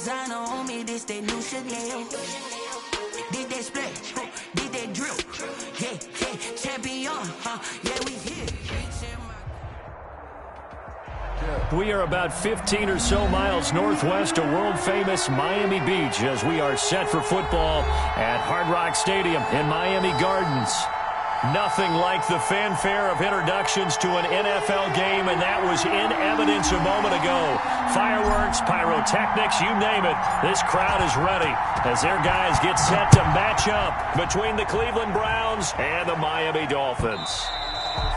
designer on me, this that new Chanel. Did that splash, did that drip. Yeah, yeah, champion, yeah, we here. We are about 15 or so miles northwest of world-famous Miami Beach as we are set for football at Hard Rock Stadium in Miami Gardens. Nothing like the fanfare of introductions to an NFL game, and that was in evidence a moment ago. Fireworks, pyrotechnics, you name it. This crowd is ready as their guys get set to match up between the Cleveland Browns and the Miami Dolphins.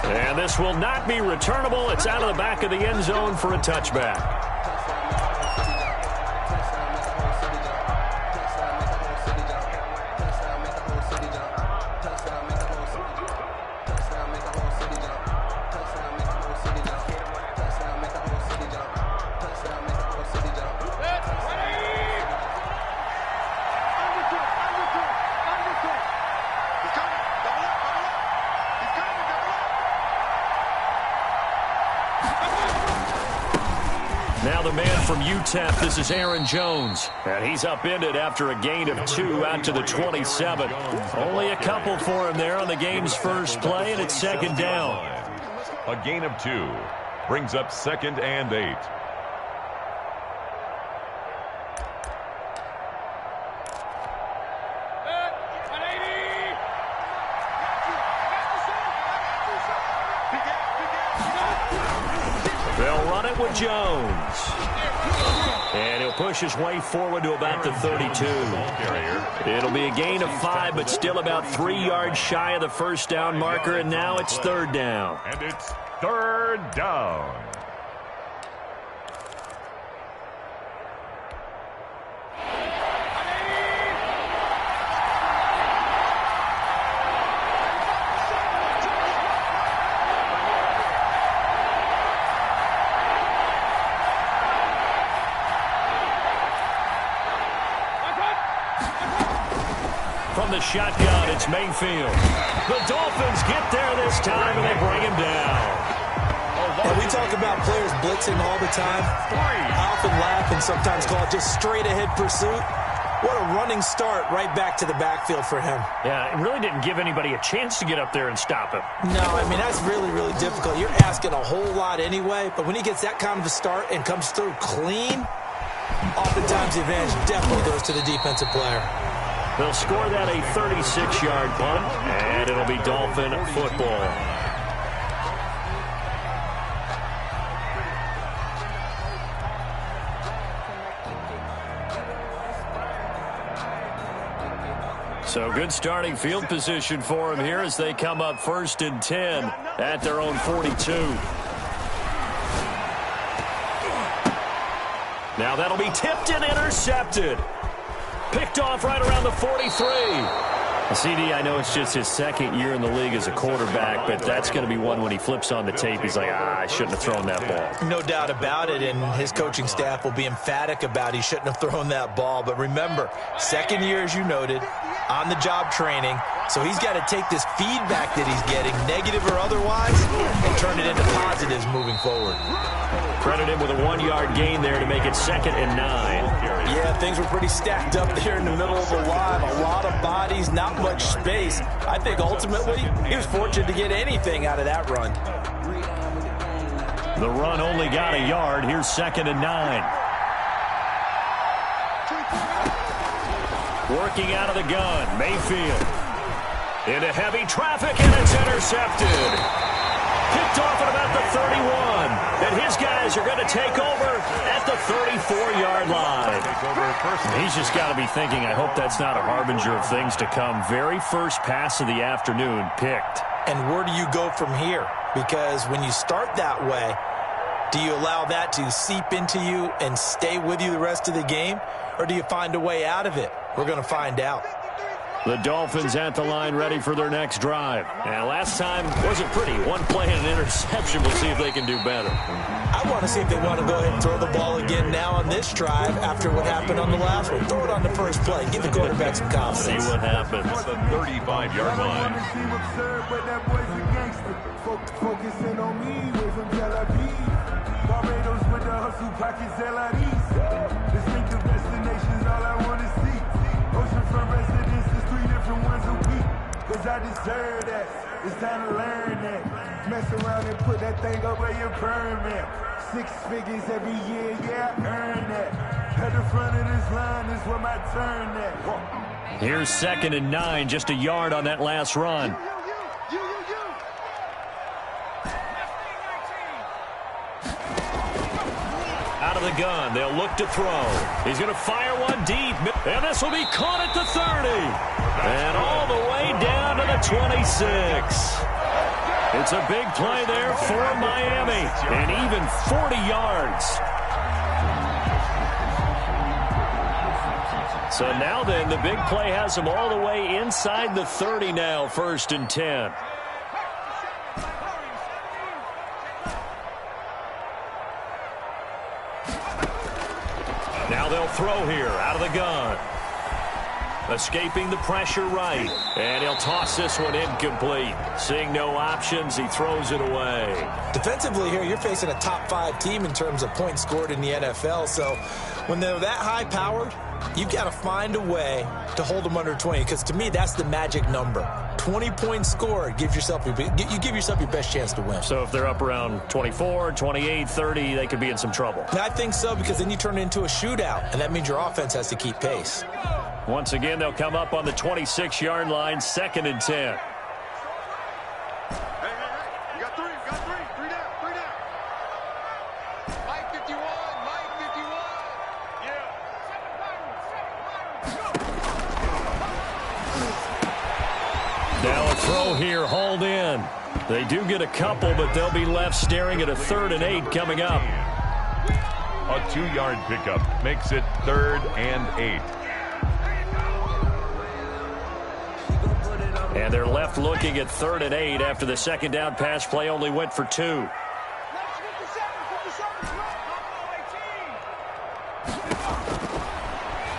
And this will not be returnable. It's out of the back of the end zone for a touchback. Now the man from UTEP, this is Aaron Jones. And he's upended after a gain of 2 out to the 27. Only a couple for him there on the game's first play, and it's second down. A gain of 2 brings up 2nd and 8. They'll run it with Jones. And he'll push his way forward to about the 32. It'll be a gain of 5, but still about 3 yards shy of the first down marker, and now it's third down. And it's third down. From the shotgun, it's Mayfield. The Dolphins get there this time, and they bring him down. And we talk about players blitzing all the time. I often laugh and sometimes call it just straight-ahead pursuit. What a running start right back to the backfield for him. Yeah, it really didn't give anybody a chance to get up there and stop him. No, I mean, that's really, really difficult. You're asking a whole lot anyway, but when he gets that kind of a start and comes through clean, oftentimes the advantage definitely goes to the defensive player. They'll score that a 36-yard punt, and it'll be Dolphin football. So good starting field position for him here as they come up 1st and 10 at their own 42. Now that'll be tipped and intercepted. Picked off right around the 43. CD, I know it's just his 2nd year in the league as a quarterback, but that's going to be one when he flips on the tape. He's like, I shouldn't have thrown that ball. No doubt about it, and his coaching staff will be emphatic about he shouldn't have thrown that ball. But remember, 2nd year, as you noted, on-the-job training, so he's got to take this feedback that he's getting, negative or otherwise, and turn it into positives moving forward. Credit him with a 1-yard gain there to make it 2nd and 9. Yeah, things were pretty stacked up there in the middle of the line. A lot of bodies, not much space. I think ultimately he was fortunate to get anything out of that run. The run only got a yard. Here's 2nd and 9. Working out of the gun, Mayfield. Into heavy traffic, and it's intercepted. Picked off at about the 31. And his guys are going to take over at the 34-yard line. He's just got to be thinking, I hope that's not a harbinger of things to come. Very first pass of the afternoon picked. And where do you go from here? Because when you start that way, do you allow that to seep into you and stay with you the rest of the game? Or do you find a way out of it? We're going to find out. The Dolphins at the line ready for their next drive. And last time wasn't pretty. One play and an interception. We'll see if they can do better. I want to see if they want to go ahead and throw the ball again now on this drive after what happened on the last one. Throw it on the first play. Give the quarterback some confidence. See what happens. The 35-yard line. Focusing on me, way from Tel Aviv. Barbados with the hustle pockets, LIDs. Distinctive destination. I deserve that. It's time to learn that. Mess around and put that thing up where you burn that. 6 figures every year, yeah, I earn that. At the front of this line is where my turn at. Here's 2nd and 9, just a yard on that last run. Out of the gun, they'll look to throw. He's going to fire one deep, and this will be caught at the 30. And all the way down to the 26. It's a big play there for Miami, and even 40 yards. So now then, the big play has them all the way inside the 30 now, 1st and 10. Now they'll throw here out of the gun. Escaping the pressure right. And he'll toss this one incomplete. Seeing no options, he throws it away. Defensively here, you're facing a top 5 team in terms of points scored in the NFL. So when they're that high-powered, you've got to find a way to hold them under 20. Because to me, that's the magic number. 20 points scored, you give yourself your best chance to win. So if they're up around 24, 28, 30, they could be in some trouble. And I think so, because then you turn it into a shootout, and that means your offense has to keep pace. Once again, they'll come up on the 26-yard line, 2nd and 10. You got three down. Mike 51. Now a throw here, hauled in. They do get a couple, but they'll be left staring at a 3rd and 8 coming up. A 2-yard pickup makes it 3rd and 8. And they're left looking at 3rd and 8 after the 2nd down pass play only went for 2.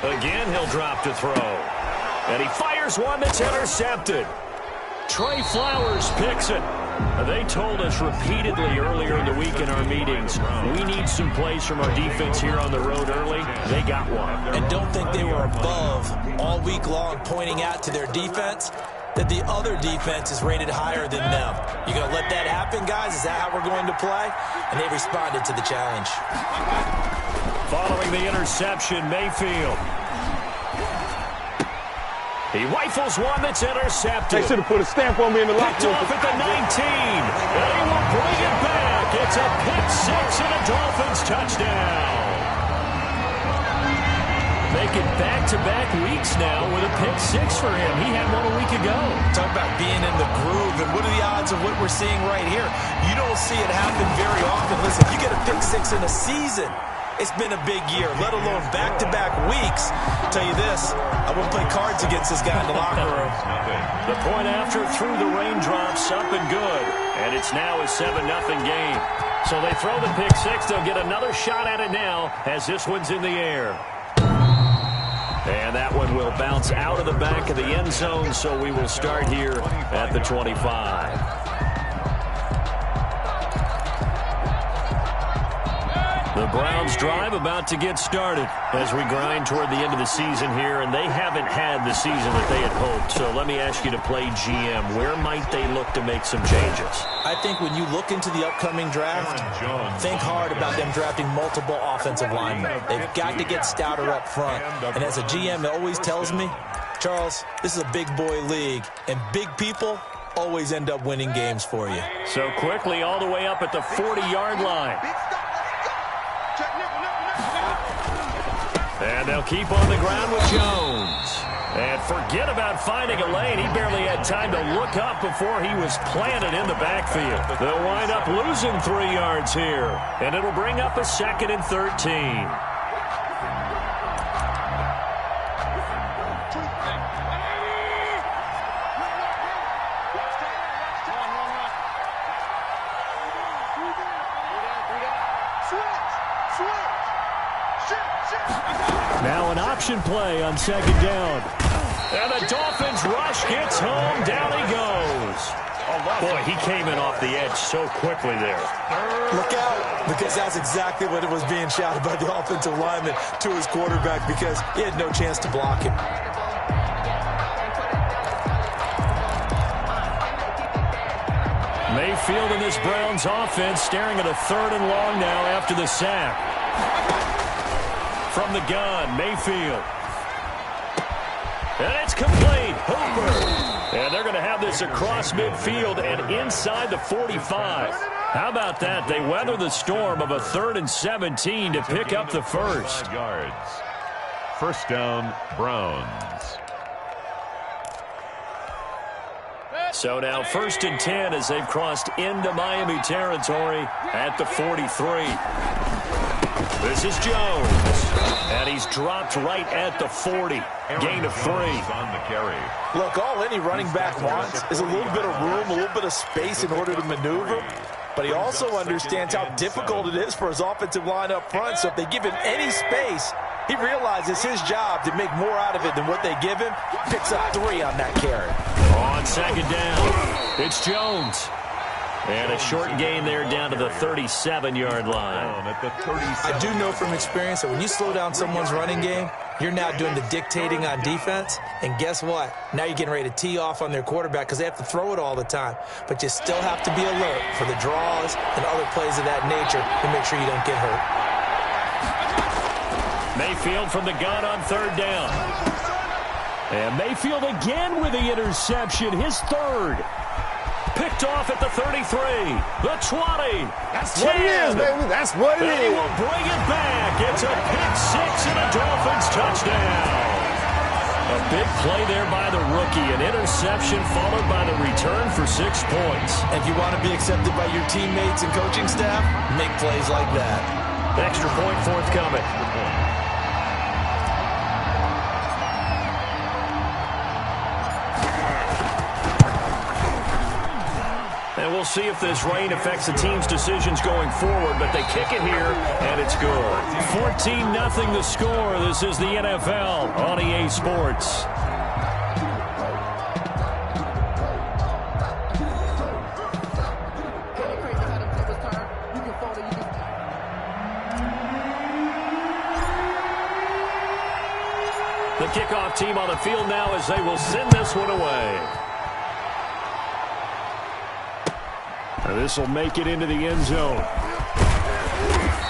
Again, he'll drop to throw. And he fires one that's intercepted. Trey Flowers picks it. They told us repeatedly earlier in the week in our meetings, we need some plays from our defense here on the road early. They got one. And don't think they were above all week long pointing out to their defense that the other defense is rated higher than them. You going to let that happen, guys? Is that how we're going to play? And they responded to the challenge. Following the interception, Mayfield. He rifles one that's intercepted. They should have put a stamp on me in the locker room. Picked off at the 19. They will bring it back. It's a pick 6 and a Dolphins touchdown. Making back-to-back weeks now with a pick 6 for him. He had one a week ago. Talk about being in the groove, and what are the odds of what we're seeing right here? You don't see it happen very often. Listen, you get a pick 6 in a season, it's been a big year, let alone back-to-back weeks. I'll tell you this, I wouldn't play cards against this guy in the locker room. The point after through the raindrops, up and good. And it's now a 7-0 game. So they throw the pick 6. They'll get another shot at it now as this one's in the air. And that one will bounce out of the back of the end zone, so we will start here at the 25. The Browns drive about to get started as we grind toward the end of the season here, and they haven't had the season that they had hoped. So let me ask you to play GM. Where might they look to make some changes? I think when you look into the upcoming draft, think hard about them drafting multiple offensive linemen. They've got to get stouter up front. And as a GM, it always tells me, Charles, this is a big boy league, and big people always end up winning games for you. So quickly all the way up at the 40-yard line. And they'll keep on the ground with Jones. And forget about finding a lane. He barely had time to look up before he was planted in the backfield. They'll wind up losing 3 yards here. And it'll bring up a 2nd and 13. Now an option play on 2nd down. And the Dolphins rush, gets home, down he goes. Boy, he came in off the edge so quickly there. Look out, because that's exactly what it was being shouted by the offensive lineman to his quarterback, because he had no chance to block him. Mayfield and this Browns offense staring at a 3rd and long now after the sack. From the gun, Mayfield. And it's complete. Hooper. And they're going to have this across midfield and inside the 45. How about that? They weather the storm of a 3rd and 17 to pick up the first. 5 yards. First down, Browns. So now 1st and 10 as they've crossed into Miami territory at the 43. This is Jones. And he's dropped right at the 40. Gain of 3. On the carry. Look, all any running back wants is a little bit of room, a little bit of space in order to maneuver. But he also understands how difficult it is for his offensive line up front. So if they give him any space, he realizes his job to make more out of it than what they give him. Picks up 3 on that carry. On 2nd down, it's Jones. And a short gain there down to the 37-yard line. At the 37. I do know from experience that when you slow down someone's running game, you're now doing the dictating on defense. And guess what? Now you're getting ready to tee off on their quarterback because they have to throw it all the time. But you still have to be alert for the draws and other plays of that nature to make sure you don't get hurt. Mayfield from the gun on 3rd down. And Mayfield again with the interception, his 3rd. Picked off at the 33, the 20. That's what it is, baby. That's what it is. He will bring it back. It's a pick 6 and a Dolphins touchdown. A big play there by the rookie. An interception followed by the return for 6 points. If you want to be accepted by your teammates and coaching staff, make plays like that. Extra point forthcoming. And we'll see if this rain affects the team's decisions going forward, but they kick it here, and it's good. 14-0 the score. This is the NFL on EA Sports. The kickoff team on the field now as they will send this one away. This will make it into the end zone.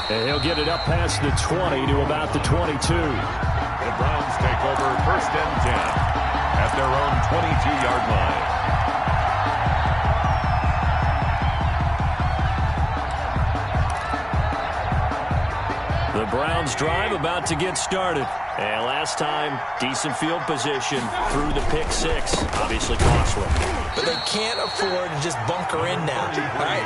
And he'll get it up past the 20 to about the 22. The Browns take over 1st and 10 at their own 22-yard line. The Browns drive about to get started. And last time, decent field position through the pick 6. Obviously costly. But they can't afford to just bunker in now. All right?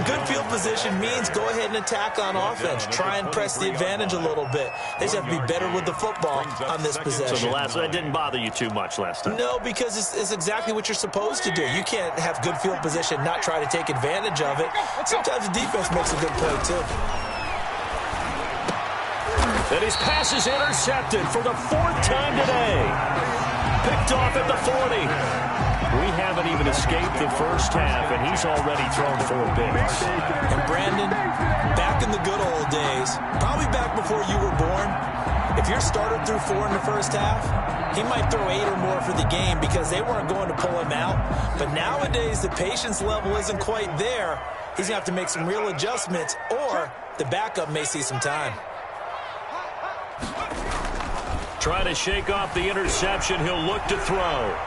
Good field position means go ahead and attack on offense. Try and press the advantage a little bit. They just have to be better with the football on this possession. So that didn't bother you too much last time? No, because it's exactly what you're supposed to do. You can't have good field position, not try to take advantage of it. Sometimes the defense makes a good play, too. And his pass is intercepted for the 4th time today. Picked off at the 40. We haven't even escaped the first half, and he's already thrown 4 picks. And Brandon, back in the good old days, probably back before you were born, if your starter threw 4 in the first half, he might throw 8 or more for the game because they weren't going to pull him out. But nowadays, the patience level isn't quite there. He's going to have to make some real adjustments, or the backup may see some time. Trying to shake off the interception. He'll look to throw.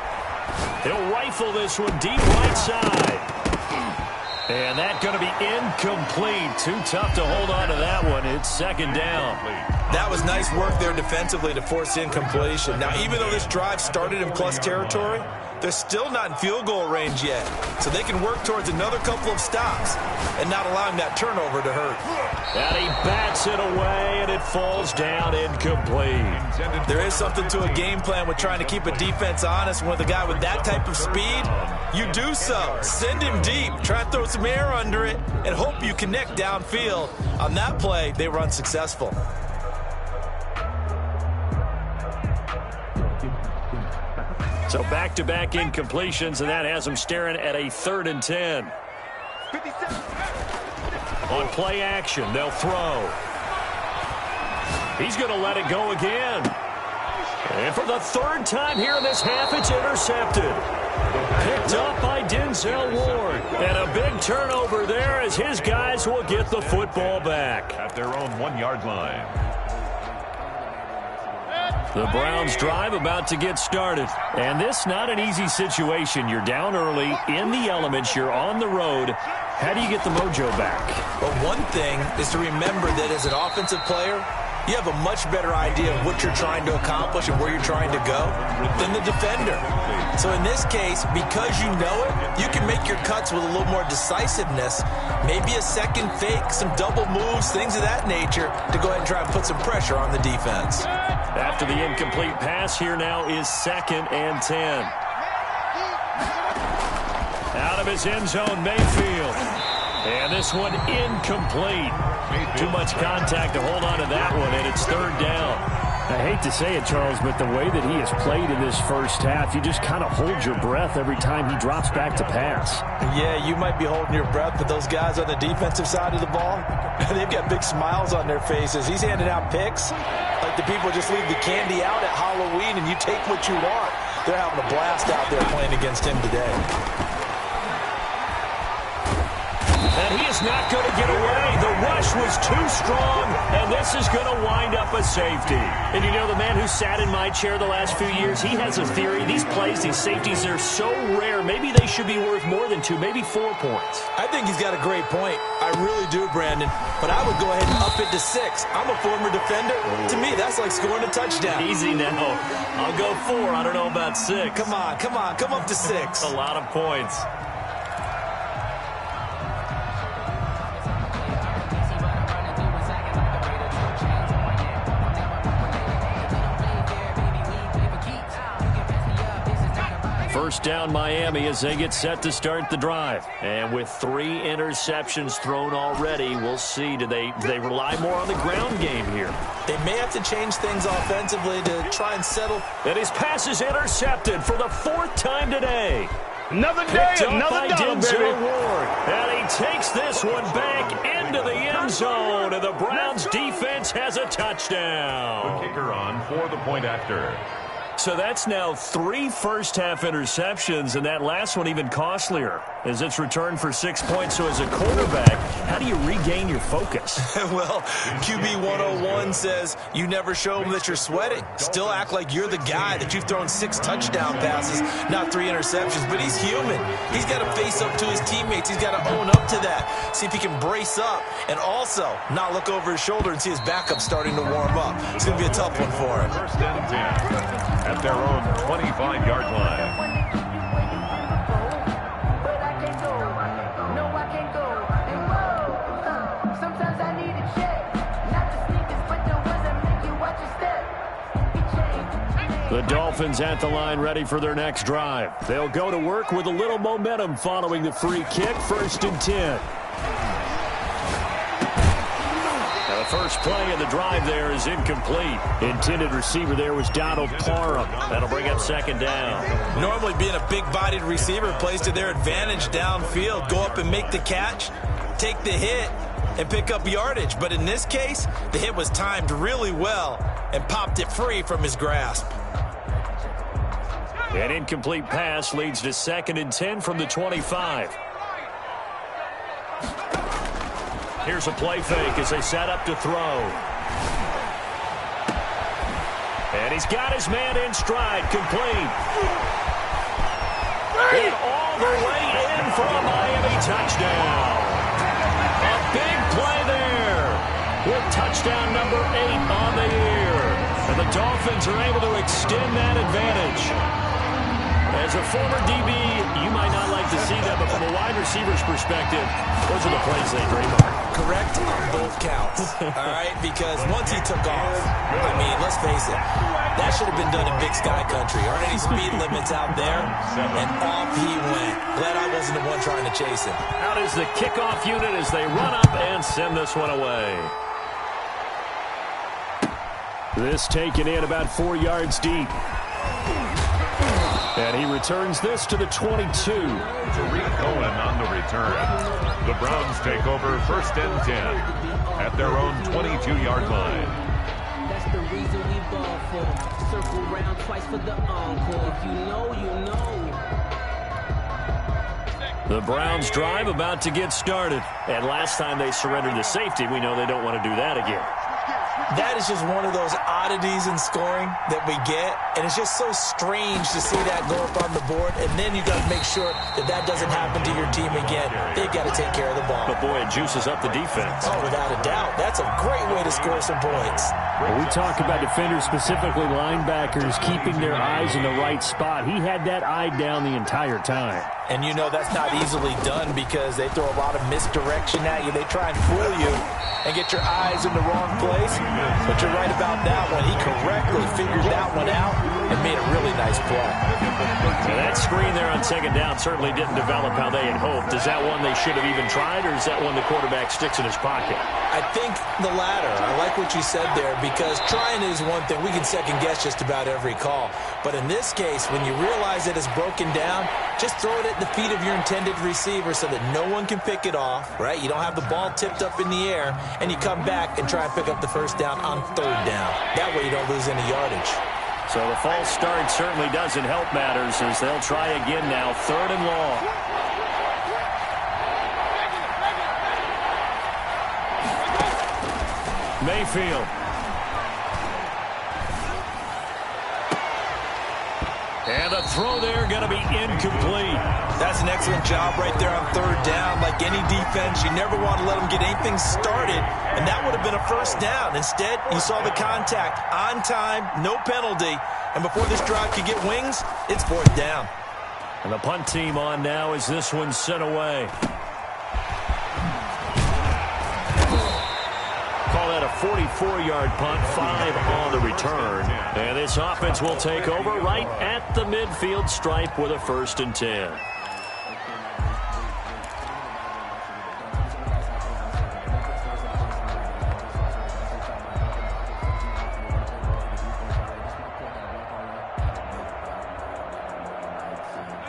He'll rifle this one deep right side. And that's going to be incomplete. Too tough to hold on to that one. It's 2nd down. That was nice work there defensively to force incompletion. Now, even though this drive started in plus territory, they're still not in field goal range yet. So they can work towards another couple of stops and not allowing that turnover to hurt. And he bats it away, and it falls down incomplete. There is something to a game plan with trying to keep a defense honest. With a guy with that type of speed, you do so. Send him deep. Try and throw some air under it and hope you connect downfield. On that play, they were unsuccessful. So back-to-back incompletions, and that has him staring at a 3rd and 10. On play action, they'll throw. He's going to let it go again. And for the third time here in this half, it's intercepted. Picked up by Denzel Ward. And a big turnover there as his guys will get the football back. At their own 1-yard line. The Browns drive about to get started. And this not an easy situation. You're down early, in the elements, you're on the road. How do you get the mojo back? Well, one thing is to remember that as an offensive player, you have a much better idea of what you're trying to accomplish and where you're trying to go than the defender. So in this case, because you know it, you can make your cuts with a little more decisiveness, maybe a second fake, some double moves, things of that nature, to go ahead and try and put some pressure on the defense. After the incomplete pass, here now is 2nd and 10. Out of his end zone, Mayfield. And this one incomplete. Too much contact to hold on to that one, and it's 3rd down. I hate to say it, Charles, but the way that he has played in this first half, you just kind of hold your breath every time he drops back to pass. Yeah, you might be holding your breath, but those guys on the defensive side of the ball, they've got big smiles on their faces. He's handing out picks like the people just leave the candy out at Halloween and you take what you want. They're having a blast out there playing against him today. And he is not going to get away. The rush was too strong, and this is going to wind up a safety. And you know, the man who sat in my chair the last few years, he has a theory. These plays, these safeties, they're so rare. Maybe they should be worth more than 2, maybe 4 points. I think he's got a great point. I really do, Brandon. But I would go ahead and up it to 6. I'm a former defender. To me, that's like scoring a touchdown. Easy now. I'll go 4. I don't know about 6. Come on. Come up to 6. A lot of points. First down Miami as they get set to start the drive. And with 3 interceptions thrown already, we'll see. Do they rely more on the ground game here? They may have to change things offensively to try and settle. And his pass is intercepted for the 4th time today. Another day, another dollar, baby. Ward. And he takes this one back into the end zone. And the Browns defense has a touchdown. The kicker on for the point after. So that's now 3 first-half interceptions, and that last one even costlier as it's returned for 6 points. So as a quarterback, how do you regain your focus? Well, QB 101 says you never show them that you're sweating. Still act like you're the guy, that you've thrown 6 touchdown passes, not 3 interceptions. But he's human. He's got to face up to his teammates. He's got to own up to that, see if he can brace up, and also not look over his shoulder and see his backup starting to warm up. It's going to be a tough one for him. 1st and 10. At their own 25-yard line. The Dolphins at the line, ready for their next drive. They'll go to work with a little momentum following the free kick. 1st and 10. The first play of the drive there is incomplete. Intended receiver there was Donald Parham. That'll bring up 2nd down. Normally being a big-bodied receiver plays to their advantage downfield. Go up and make the catch, take the hit, and pick up yardage. But in this case, the hit was timed really well and popped it free from his grasp. An incomplete pass leads to 2nd and 10 from the 25. Here's a play fake as they set up to throw. And he's got his man in stride, complete. And all the way in for a Miami touchdown. A big play there with touchdown number 8 on the year. And the Dolphins are able to extend that advantage. As a former DB, you might not like to see that, but from a wide receiver's perspective, those are the plays they dream of. Correct on both counts, all right? Because once he took off, I mean, let's face it, that should have been done in Big Sky Country. Aren't any speed limits out there? And off he went. Glad I wasn't the one trying to chase him. Out is the kickoff unit as they run up and send this one away. This taken in about 4 yards deep. And he returns this to the 22. Tariq Cohen on the return. The Browns take over 1st and 10 at their own 22-yard line. That's the reason we ball. for. Circle round twice for the encore. If you know, you know. The Browns drive about to get started. And last time they surrendered the safety, we know they don't want to do that again. That is just one of those oddities in scoring that we get, and it's just so strange to see that go up on the board, and then you got to make sure that that doesn't happen to your team again. They've got to take care of the ball. But, boy, it juices up the defense. Oh, without a doubt. That's a great way to score some points. Well, we talk about defenders, specifically linebackers, keeping their eyes in the right spot. He had that eye down the entire time. And you know that's not easily done because they throw a lot of misdirection at you. They try and fool you and get your eyes in the wrong place. But you're right about that one. He correctly figured that one out and made a really nice play. Now that screen there on second down certainly didn't develop how they had hoped. Is that one they should have even tried, or is that one the quarterback sticks in his pocket? I think the latter. I like what you said there because trying is one thing. We can second guess just about every call. But in this case, when you realize that it's broken down, just throw it at the feet of your intended receiver so that no one can pick it off, right? You don't have the ball tipped up in the air, and you come back and try and pick up the first down on third down. That way you don't lose any yardage. So the false start certainly doesn't help matters as they'll try again now, third and long. Mayfield. And the throw there going to be incomplete. That's an excellent job right there on third down. Like any defense, you never want to let them get anything started, and that would have been a first down. Instead, you saw the contact on time, no penalty, and before this drive could get wings, it's fourth down. And the punt team on now as this one's sent away. Call that a 44-yard punt, 5 on the return. And this offense will take over right at the midfield stripe with a 1st and 10.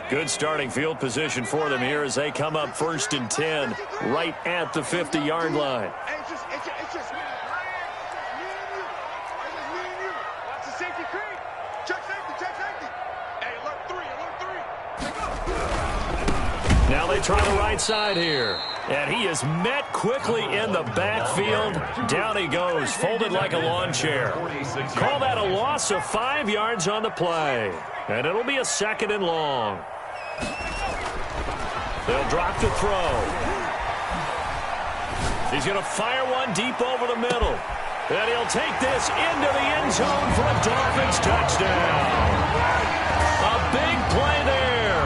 Good starting field position for them here as they come up 1st and 10 right at the 50-yard line. Now they try the right side here. And he is met quickly in the backfield. Down he goes, folded like a lawn chair. Call that a loss of 5 yards on the play. And it'll be a 2nd and long. They'll drop to throw. He's going to fire one deep over the middle. And he'll take this into the end zone for a Dolphins touchdown. A big play there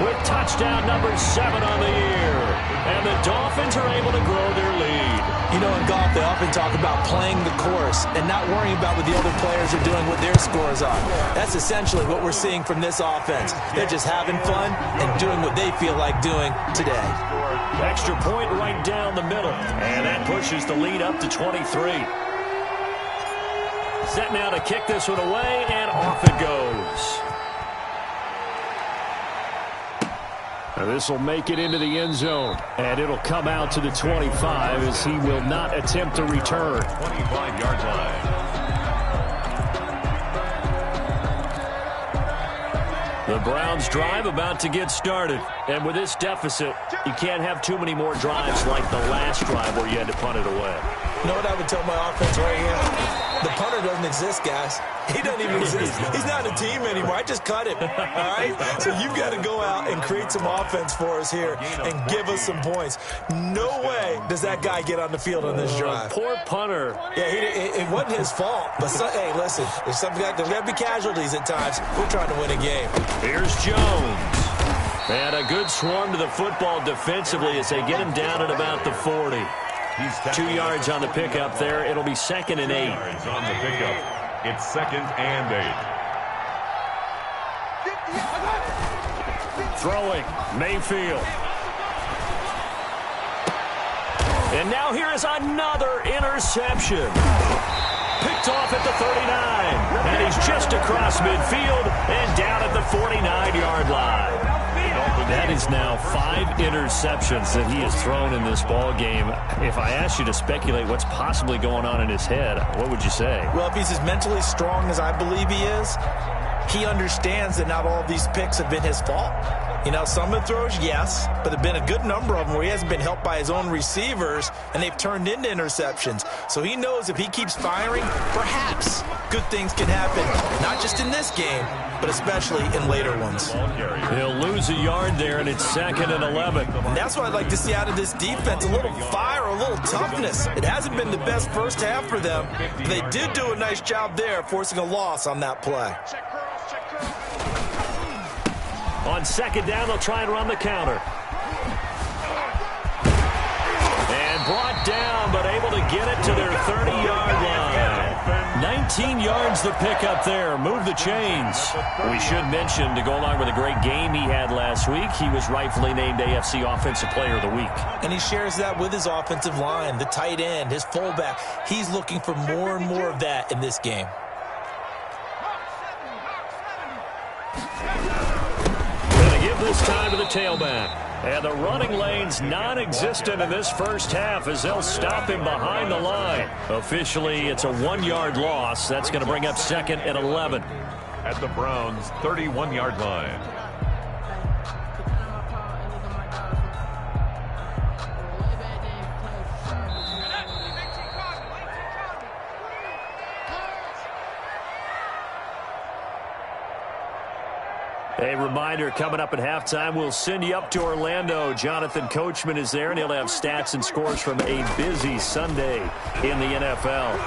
with touchdown number 7 on the year. And the Dolphins are able to grow their lead. You know, in golf, they often talk about playing the course and not worrying about what the other players are doing, what their scores are. That's essentially what we're seeing from this offense. They're just having fun and doing what they feel like doing today. Extra point right down the middle. And that pushes the lead up to 23. Set now to kick this one away, and off it goes. This will make it into the end zone, and it'll come out to the 25 as he will not attempt to return. 25-yard line. The Browns drive about to get started, and with this deficit, you can't have too many more drives like the last drive where you had to punt it away. You know what I would tell my offense right here? The punter doesn't exist, guys. He doesn't even exist. He's not a team anymore. I just cut him, all right? So you've got to go out and create some offense for us here and give us some points. No way does that guy get on the field on this drive. Poor punter. Yeah, it wasn't his fault. But, hey, listen, there's got to be casualties at times. We're trying to win a game. Here's Jones. And a good swarm to the football defensively as they get him down at about the 40. 2 yards on the pickup there. It'll be 2nd and 8. Yards on the pickup. It's 2nd and 8. Throwing, Mayfield. And now here is another interception. Picked off at the 39. And he He's just across midfield and down at the 49-yard line. That is now 5 interceptions that he has thrown in this ball game. If I asked you to speculate what's possibly going on in his head, what would you say? Well, if he's as mentally strong as I believe he is, he understands that not all of these picks have been his fault. You know, some of the throws, yes, but there have been a good number of them where he hasn't been helped by his own receivers, and they've turned into interceptions. So he knows if he keeps firing, perhaps good things can happen, not just in this game, but especially in later ones. He'll lose a yard there, and it's 2nd and 11. And that's what I'd like to see out of this defense, a little fire, a little toughness. It hasn't been the best first half for them, but they did do a nice job there, forcing a loss on that play. On 2nd down, they'll try and run the counter. And brought down, but able to get it to their 30-yard line. 19 yards the pickup there. Move the chains. We should mention, to go along with a great game he had last week, he was rightfully named AFC Offensive Player of the Week. And he shares that with his offensive line, the tight end, his fullback. He's looking for more and more of that in this game. This time to the tailback. And the running lane's non-existent in this first half as they'll stop him behind the line. Officially, it's a 1-yard loss. That's going to bring up 2nd and 11. At the Browns' 31-yard line. A reminder, coming up at halftime, we'll send you up to Orlando. Jonathan Coachman is there, and he'll have stats and scores from a busy Sunday in the NFL.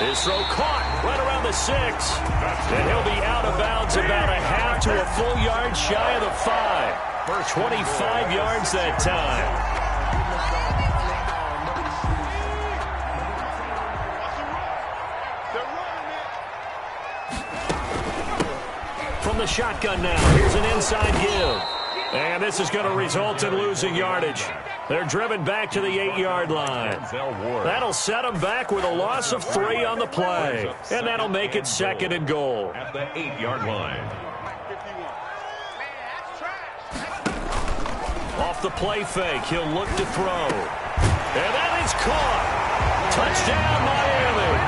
His throw caught right around the 6. And he'll be out of bounds about a half to a full yard shy of the 5. 25 yards that time. From the shotgun now, here's an inside give. And this is going to result in losing yardage. They're driven back to the 8-yard line. That'll set them back with a loss of 3 on the play. And that'll make it 2nd and goal. At the 8-yard line. Off the play fake, he'll look to throw. And that is caught. Touchdown, Miami.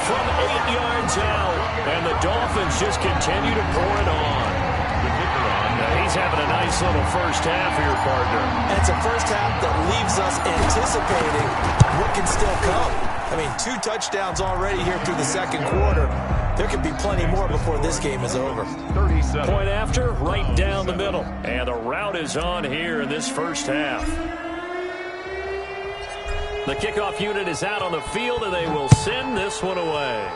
From 8 yards out, and the Dolphins just continue to pour it on. Now he's having a nice little first half here, partner. And it's a first half that leaves us anticipating what can still come. I mean, 2 touchdowns already here through the second quarter. There could be plenty more before this game is over. 37. Point after, right down the middle. And the route is on here in this first half. The kickoff unit is out on the field, and they will send this one away.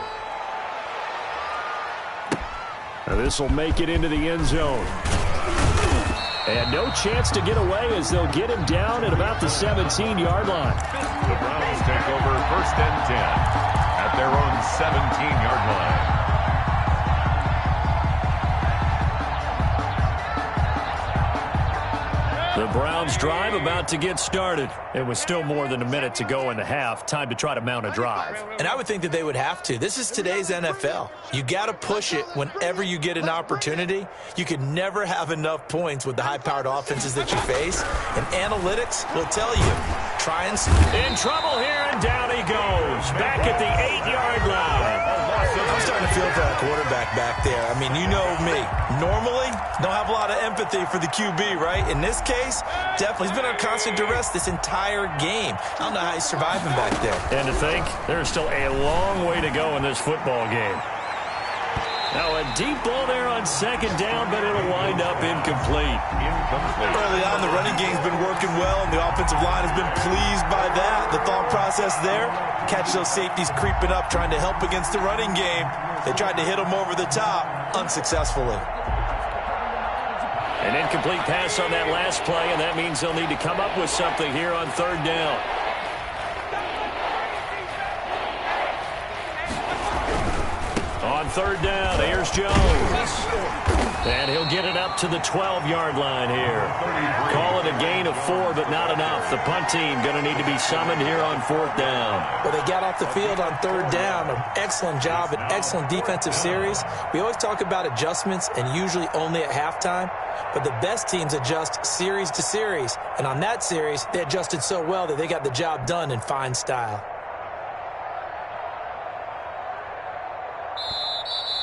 This will make it into the end zone. And no chance to get away as they'll get him down at about the 17-yard line. The Browns take over 1st and 10 at their own 17-yard line. The Browns drive about to get started. It was still more than a minute to go in the half. Time to try to mount a drive. And I would think that they would have to. This is today's NFL. You got to push it whenever you get an opportunity. You can never have enough points with the high-powered offenses that you face. And analytics will tell you, try and... In trouble here, and down he goes. Back at the 8-yard line. I'm starting to feel for that quarterback back there. I mean, you know me. Normally, don't have a lot of empathy for the QB, right? In this case, definitely. He's been on constant duress this entire game. I don't know how he's surviving back there. And to think, there's still a long way to go in this football game. Now a deep ball there on 2nd down, but it'll wind up incomplete. Early on, the running game's been working well, and the offensive line has been pleased by that. The thought process there, catch those safeties creeping up, trying to help against the running game. They tried to hit them over the top, unsuccessfully. An incomplete pass on that last play, and that means they'll need to come up with something here on 3rd down. On 3rd down, here's Jones. And he'll get it up to the 12-yard line here. Call it a gain of 4, but not enough. The punt team going to need to be summoned here on 4th down. Well, they got off the field on 3rd down. An excellent job, an excellent defensive series. We always talk about adjustments and usually only at halftime. But the best teams adjust series to series. And on that series, they adjusted so well that they got the job done in fine style.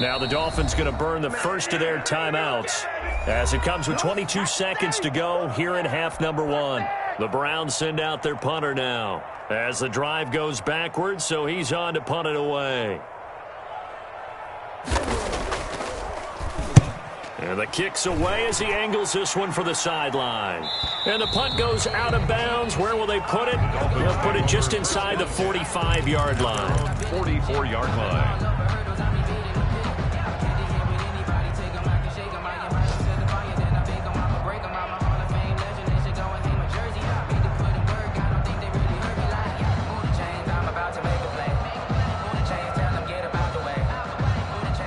Now the Dolphins going to burn the first of their timeouts as it comes with 22 seconds to go here in half number 1. The Browns send out their punter now as the drive goes backwards, so he's on to punt it away. And the kick's away as he angles this one for the sideline. And the punt goes out of bounds. Where will they put it? They'll put it just inside the 45-yard line. 44-yard line.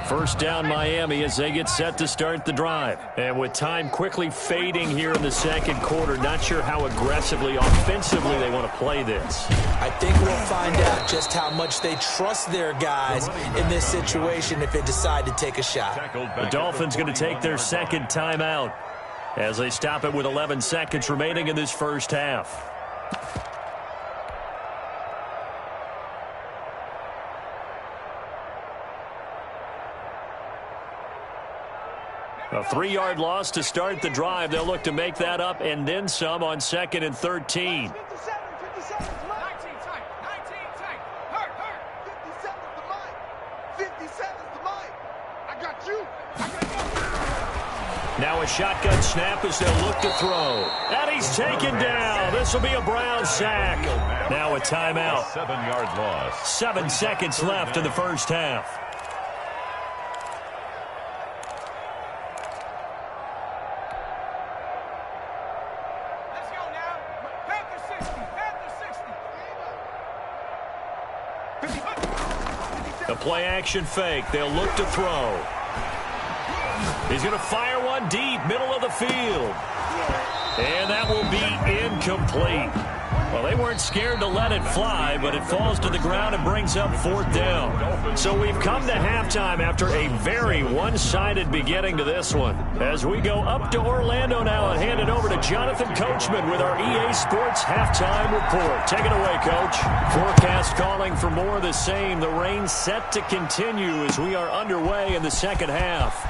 First down Miami as they get set to start the drive. And with time quickly fading here in the second quarter, not sure how aggressively, offensively they want to play this. I think we'll find out just how much they trust their guys in this situation if they decide to take a shot. The Dolphins going to take their second timeout as they stop it with 11 seconds remaining in this first half. A 3-yard loss to start the drive. They'll look to make that up and then some on 2nd and 13. 57 tight. Hurt. 57's the mic. 57's the mic. I got you. Now a shotgun snap as they'll look to throw. And he's taken down. This will be a Brown sack. Now a timeout. 7-yard loss. 7 seconds left in the first half. The play-action fake. They'll look to throw. He's going to fire one deep, middle of the field. And that will be incomplete. Well, they weren't scared to let it fly, but it falls to the ground and brings up 4th down. So we've come to halftime after a very one-sided beginning to this one. As we go up to Orlando now and hand it over to Jonathan Coachman with our EA Sports Halftime Report. Take it away, Coach. Forecast calling for more of the same. The rain set to continue as we are underway in the second half.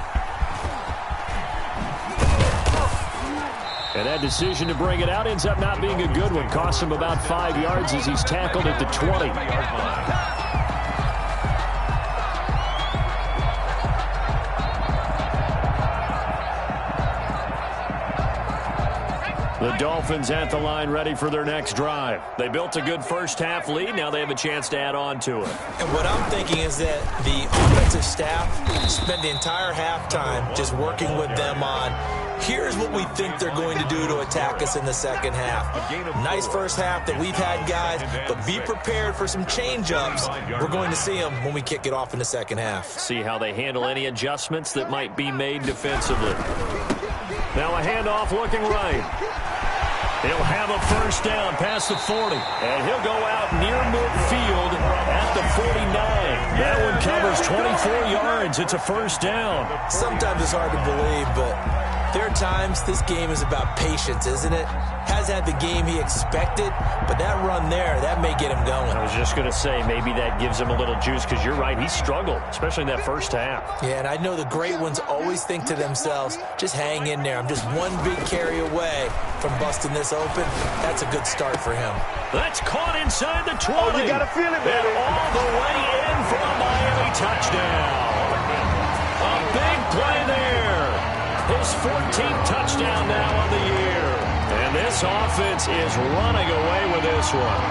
And that decision to bring it out ends up not being a good one. Costs him about 5 yards as he's tackled at the 20. The Dolphins at the line ready for their next drive. They built a good first half lead. Now they have a chance to add on to it. And what I'm thinking is that the offensive staff spent the entire halftime just working with them on here's what we think they're going to do to attack us in the second half. Nice first half that we've had, guys, but be prepared for some change-ups. We're going to see them when we kick it off in the second half. See how they handle any adjustments that might be made defensively. Now a handoff looking right. He'll have a first down past the 40, and he'll go out near midfield at the 49. That one covers 24 yards. It's a first down. Sometimes it's hard to believe, but there are times this game is about patience, isn't it? Has had the game he expected, but that run there, that may get him going. I was just going to say, maybe that gives him a little juice, because you're right, he struggled, especially in that first half. Yeah, and I know the great ones always think to themselves, just hang in there. I'm just one big carry away from busting this open. That's a good start for him. That's caught inside the 20. Oh, you got to feel it, baby. And all the way in for a Miami touchdown. A big play there. His 14th touchdown now on the year. And this offense is running away with this one.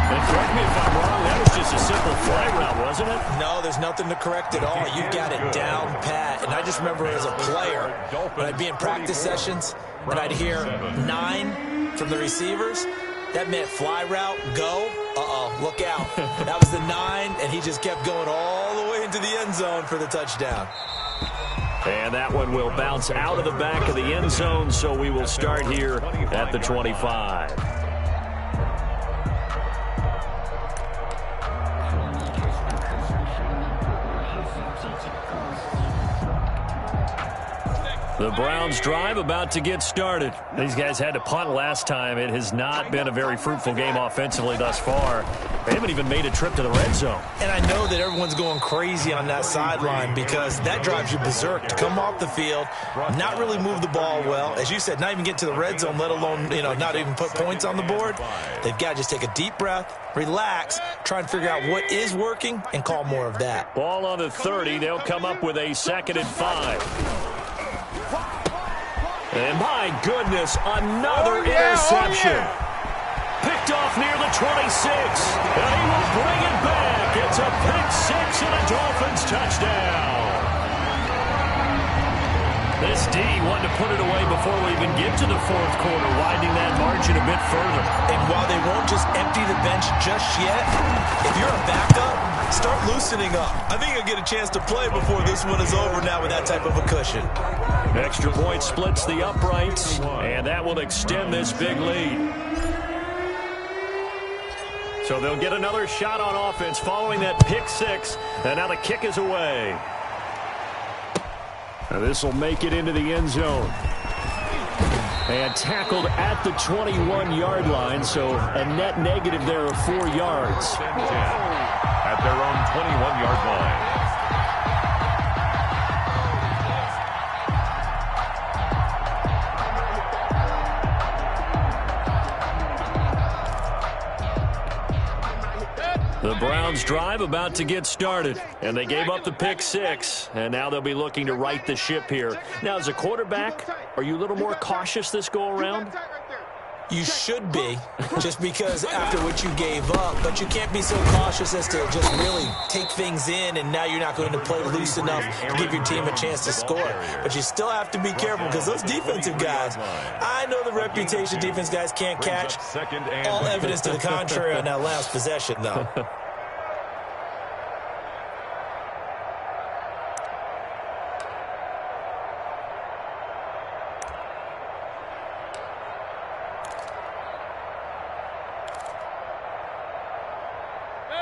And correct me if I'm wrong, that was just a simple flag route, wasn't it? No, there's nothing to correct at all. You got it down pat. And I just remember as a player, when I'd be in practice sessions, and I'd hear 9 from the receivers, that meant fly route, go. Look out. That was the 9, and he just kept going all the way into the end zone for the touchdown. And that one will bounce out of the back of the end zone, so we will start here at the 25. The Browns drive about to get started. These guys had to punt last time. It has not been a very fruitful game offensively thus far. They haven't even made a trip to the red zone. And I know that everyone's going crazy on that sideline because that drives you berserk to come off the field, not really move the ball well. As you said, not even get to the red zone, let alone, not even put points on the board. They've got to just take a deep breath, relax, try and figure out what is working, and call more of that. Ball on the 30. They'll come up with a 2nd and 5. And my goodness, another interception. Picked off near the 26. And he will bring it back. It's a pick 6 and a Dolphins touchdown. This D wanted to put it away before we even get to the 4th quarter, widening that margin a bit further. And while they won't just empty the bench just yet, if you're a backup, start loosening up. I think you'll get a chance to play before this one is over now with that type of a cushion. Extra point splits the uprights, and that will extend this big lead. So they'll get another shot on offense following that pick 6, and now the kick is away. Now this will make it into the end zone. And tackled at the 21-yard line, so a net negative there of 4 yards. At their own 21-yard line. The Browns drive about to get started, and they gave up the pick 6, and now they'll be looking to right the ship here. Now, as a quarterback, are you a little more cautious this go-around? You should be, just because after what you gave up, but you can't be so cautious as to just really take things in, and now you're not going to play loose enough to give your team a chance to score. But you still have to be careful because those defensive guys, I know the reputation defense guys can't catch. All evidence to the contrary on that last possession, though.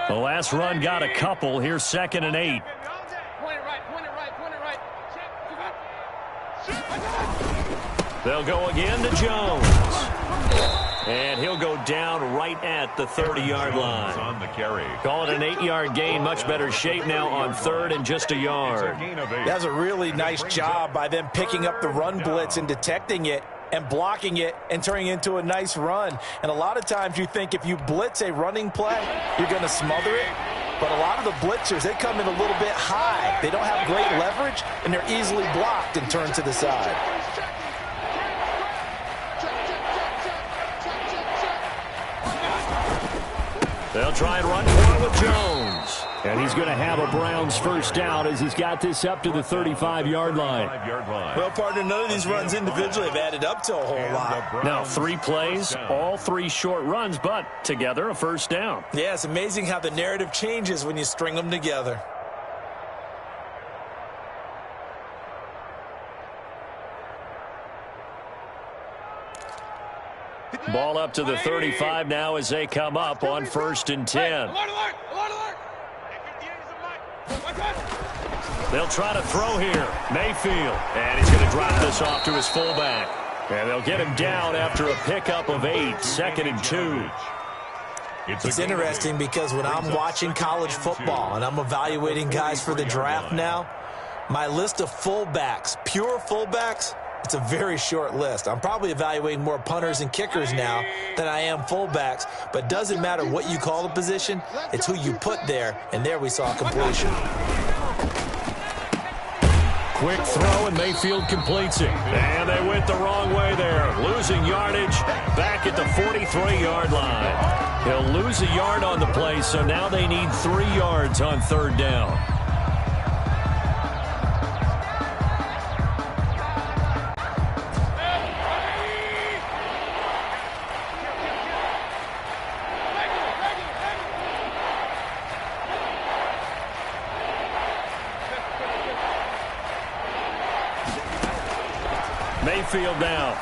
The last run got a couple. Here's 2nd and 8. Point it right. They'll go again to Jones. And he'll go down right at the 30-yard line. On the carry. Call it an 8-yard gain. Much better shape now on 3rd and just a yard. That's a really nice job by them picking up the run blitz and detecting it and blocking it and turning it into a nice run. And a lot of times you think if you blitz a running play, you're going to smother it. But a lot of the blitzers, they come in a little bit high. They don't have great leverage, and they're easily blocked and turned to the side. They'll try and run for it with Jones. And he's going to have a Browns first down as he's got this up to the 35-yard line. Well, partner, none of these runs individually have added up to a whole lot. Now, 3 plays, all 3 short runs, but together a first down. Yeah, it's amazing how the narrative changes when you string them together. Ball up to the 35 now as they come up on 1st and 10. They'll try to throw here. Mayfield. And he's going to drop this off to his fullback. And they'll get him down after a pickup of 8. 2nd and 2. It's interesting because when I'm watching college football and I'm evaluating guys for the draft now, my list of fullbacks, pure fullbacks, it's a very short list. I'm probably evaluating more punters and kickers now than I am fullbacks, but it doesn't matter what you call the position, it's who you put there, and there we saw completion. Quick throw, and Mayfield completes it. And they went the wrong way there. Losing yardage back at the 43-yard line. He'll lose a yard on the play, so now they need 3 yards on 3rd down. Mayfield down.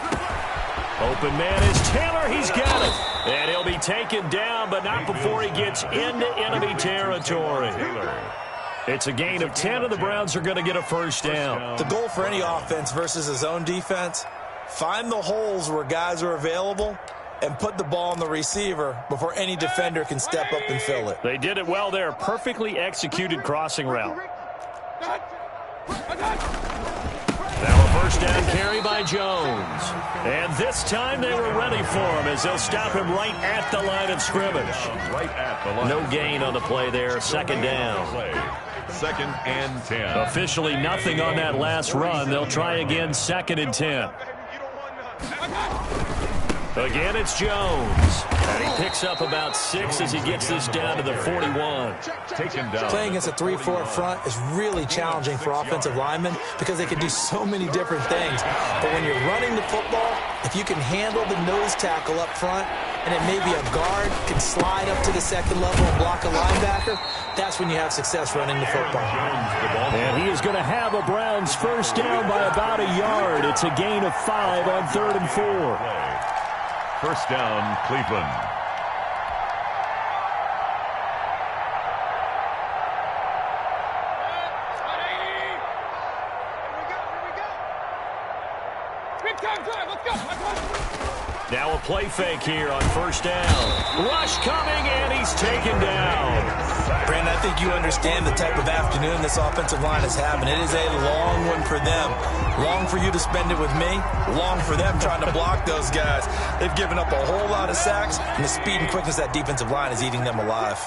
Open man is Taylor. He's got it. And he'll be taken down, but not before he gets into enemy territory. It's a gain of 10, and the Browns are going to get a first down. The goal for any offense versus his own defense, find the holes where guys are available and put the ball on the receiver before any defender can step up and fill it. They did it well there. Perfectly executed crossing route. Now a first down carry by Jones. And this time they were ready for him as they'll stop him right at the line of scrimmage. Right at the line. No gain on the play there. Second down. Second and 10. Officially nothing on that last run. They'll try again, second and 10. Again, it's Jones. And he picks up about 6 as he gets this down to the 41. Taken down. Playing against a 3-4 front is really challenging for offensive linemen because they can do so many different things. But when you're running the football, if you can handle the nose tackle up front, and it may be a guard can slide up to the second level and block a linebacker, that's when you have success running the football. And he is going to have a Browns first down by about a yard. It's a gain of 5 on 3rd and 4. First down, Cleveland. Now a play fake here on first down. Rush coming, and he's taken down. Brandon, I think you understand the type of afternoon this offensive line is having. It is a long one for them. Long for you to spend it with me. Long for them trying to block those guys. They've given up a whole lot of sacks, and the speed and quickness of that defensive line is eating them alive.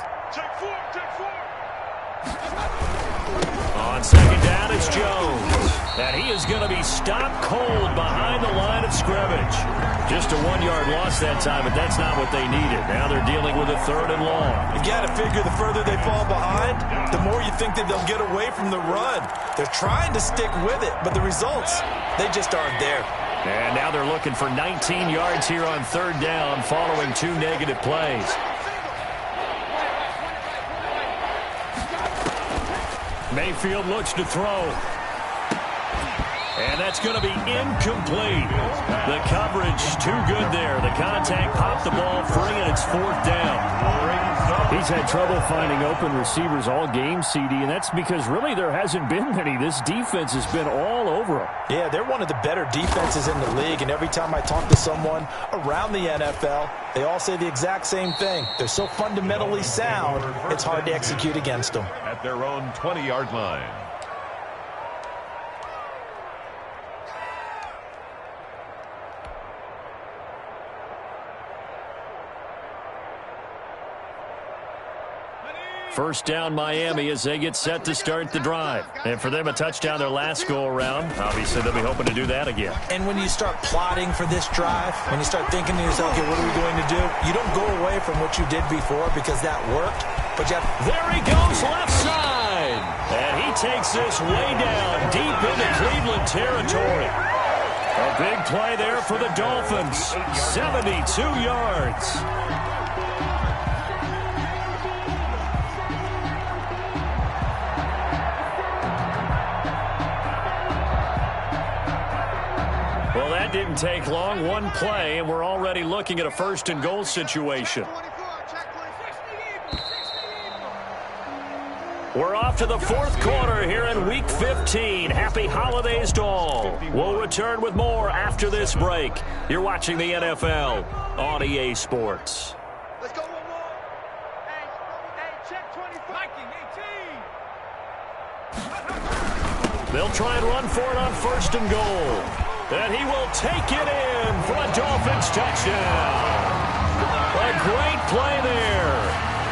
On second down, it's Jones. And he is going to be stopped cold behind the line of scrimmage. Just a 1-yard loss that time, but that's not what they needed. Now they're dealing with a 3rd and long. You got to figure the further they fall behind, the more you think that they'll get away from the run. They're trying to stick with it, but the results, they just aren't there. And now they're looking for 19 yards here on 3rd down following 2 negative plays. Mayfield looks to throw. And that's going to be incomplete. The coverage too good there. The contact popped the ball free, and it's 4th down. He's had trouble finding open receivers all game, CD, and that's because really there hasn't been many. This defense has been all over him. Yeah, they're one of the better defenses in the league, and every time I talk to someone around the NFL, they all say the exact same thing. They're so fundamentally sound, it's hard to execute against them. At their own 20-yard line. First down Miami as they get set to start the drive. And for them, a touchdown their last go-around. Obviously, they'll be hoping to do that again. And when you start plotting for this drive, when you start thinking to yourself, okay, what are we going to do? You don't go away from what you did before because that worked. But you have... There he goes, left side. And he takes this way down, deep into Cleveland territory. A big play there for the Dolphins. 72 yards. Well, that didn't take long. One play, and we're already looking at a 1st and goal situation. We're off to the 4th quarter here in Week 15. Happy holidays to all. We'll return with more after this break. You're watching the NFL on EA Sports. Let's go one more. Hey, check 25. 18. They'll try and run for it on 1st and goal. And he will take it in for a Dolphins touchdown. A great play there.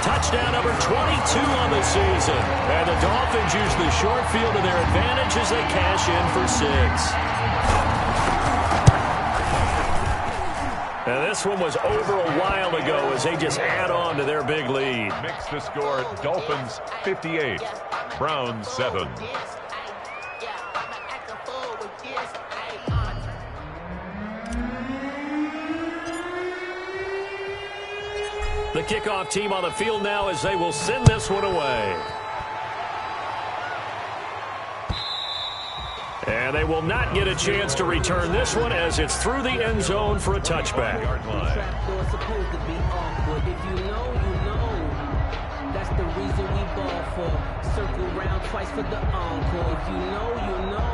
Touchdown number 22 on the season. And the Dolphins use the short field to their advantage as they cash in for 6. And this one was over a while ago as they just add on to their big lead. Makes the score Dolphins 58, Browns 7. The kickoff team on the field now as they will send this one away. And they will not get a chance to return this one as it's through the end zone for a touchback. Trapdoor's supposed to be awkward. If you know, you know. That's the reason we ball for. Circle round twice for the encore. If you know, you know.